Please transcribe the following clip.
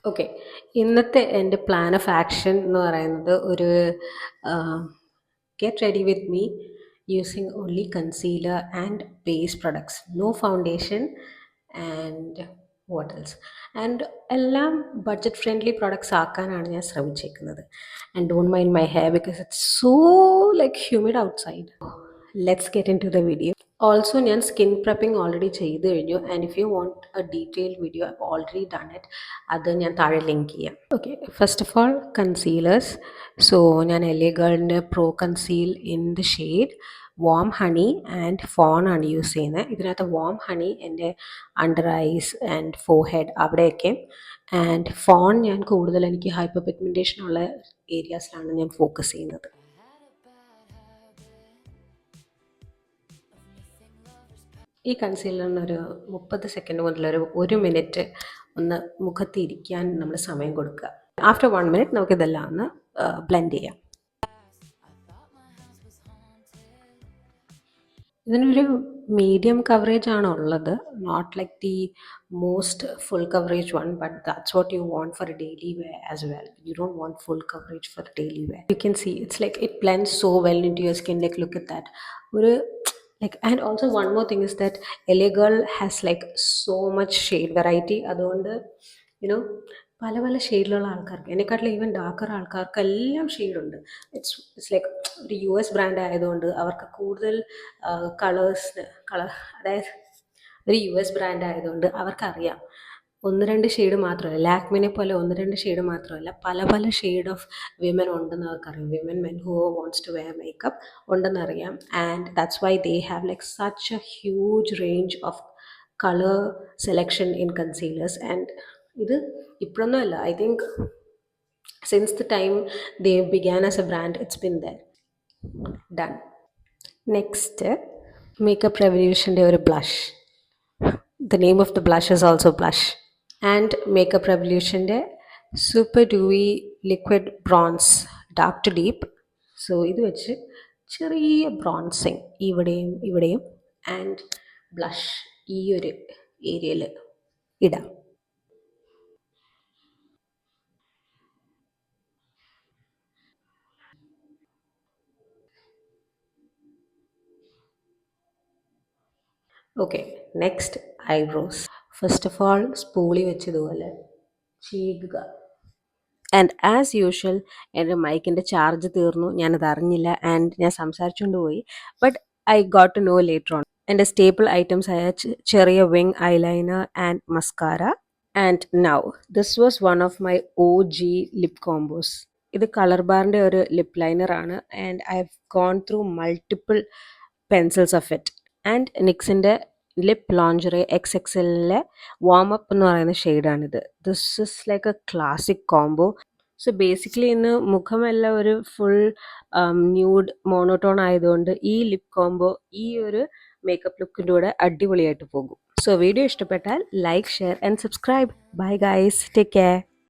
Okay. ഇന്നത്തെ എൻ്റെ plan of action എന്ന് പറയുന്നത് get ready with me using only concealer and base products. No foundation and what else. And എല്ലാം budget friendly products ആക്കാനാണ് ഞാൻ ശ്രമിച്ചേക്കുന്നത്. And don't mind my hair because it's so like humid outside. Let's get into the video. Also ഞാൻ skin prepping already ചെയ്ത് കഴിഞ്ഞു. And if you want a detailed video I already done it. അത് ഞാൻ താഴെ link ചെയ്യാം. Okay, first of all concealers. So ഞാൻ LA ഗേളിൻ്റെ pro conceal in the shade warm honey and fawn ആണ് use ചെയ്യുന്നത്. ഇതിനകത്ത് വാം ഹണി എൻ്റെ അണ്ടർ ഐസ് ആൻഡ് ഫോർഹെഡ് അവിടെയൊക്കെ, ആൻഡ് ഫോൺ ഞാൻ കൂടുതൽ എനിക്ക് ഹൈപ്പർ പിഗ്മെൻറ്റേഷൻ ഉള്ള ഏരിയാസിലാണ് ഞാൻ ഫോക്കസ് ചെയ്യുന്നത്. ഈ കൺസീലറിന് ഒരു 30 സെക്കൻഡ് മുതൽ ഒരു മിനിറ്റ് ഒന്ന് മുഖത്ത് ഇരിക്കാൻ നമ്മൾ സമയം കൊടുക്കുക. ആഫ്റ്റർ 1 മിനിറ്റ് നമുക്കിതെല്ലാം ഒന്ന് ബ്ലെൻഡ് ചെയ്യാം. ഇതിനൊരു മീഡിയം കവറേജ് ആണ് ഉള്ളത്, not like the most full coverage one, but that's what you want for a daily wear as well. You don't want full coverage for daily wear. You can see it's like it blends so well into your skin. Like look at that. ഒരു like, and also one more thing is that LA girl has like so much shade variety. അതുകൊണ്ട് you know പല പല ഷെയ്ഡിലുള്ള ആൾക്കാർക്ക്, എന്നെക്കാട്ടിലും even darker ആൾക്കാർക്ക് എല്ലാം ഷെയ്ഡുണ്ട്. It's like ഒരു US brand ആയതുകൊണ്ട് അവർക്ക് കൂടുതൽ അതായത് ഒരു US ബ്രാൻഡ് ആയതുകൊണ്ട് അവർക്കറിയാം ഒന്ന് രണ്ട് ഷെയ്ഡ് മാത്രമല്ല, ലാക്മിനെ പോലെ ഒന്ന് രണ്ട് ഷെയ്ഡ് മാത്രമല്ല, പല പല ഷെയ്ഡ് ഓഫ് വിമൻ ഉണ്ടെന്ന് അവർക്കറിയാം. Men who wants to wear makeup ഉണ്ടെന്നറിയാം. And that's why they have like such a huge range of colour selection in concealers. And ഇത് ഇപ്പോഴൊന്നും അല്ല, I think since the time they began as a brand it's been there. Done. Next makeup റെവല്യൂഷൻ്റെ ഒരു blush. The name of the blush is also blush. And makeup റെവല്യൂഷൻ്റെ super dewy liquid bronze dark to deep. So ഇത് വെച്ച് ചെറിയ ബ്രോൺസിങ് ഇവിടെയും ഇവിടെയും and blush ഈ ഒരു ഏരിയയിൽ ഇടാം. Okay, next eyebrows. First of all spoolie വെച്ചതുപോലെ ചെയ്യുക. ആൻഡ് ആസ് യൂഷ്വൽ എൻ്റെ മൈക്കിൻ്റെ ചാർജ് തീർന്നു, ഞാനത് അറിഞ്ഞില്ല ആൻഡ് ഞാൻ സംസാരിച്ചുകൊണ്ട് പോയി. But I got to know later on. എൻ്റെ സ്റ്റേപ്പിൾ ഐറ്റംസ് ആയ ചെറിയ wing eyeliner and mascara. And now this was one of my OG lip combos. ഇത് കളർ ബാറിൻ്റെ ഒരു ലിപ് ലൈനർ ആണ്. And I have gone through multiple pencils of it. And നിക്സിൻ്റെ lip lingerie XXLലെ warm up എന്ന് പറയുന്ന ഷെയ്ഡാണിത്. This is like a classic combo. So basically ഇന്ന് മുഖമെല്ലാം ഒരു ഫുൾ ന്യൂഡ് മോണോട്ടോൺ ആയതുകൊണ്ട് ഈ ലിപ് കോംബോ ഈ ഒരു മേക്കപ്പ് ലുക്കിൻ്റെ കൂടെ അടിപൊളിയായിട്ട് പോകും. സോ വീഡിയോ ഇഷ്ടപ്പെട്ടാൽ like, share and subscribe. Bye guys, take care.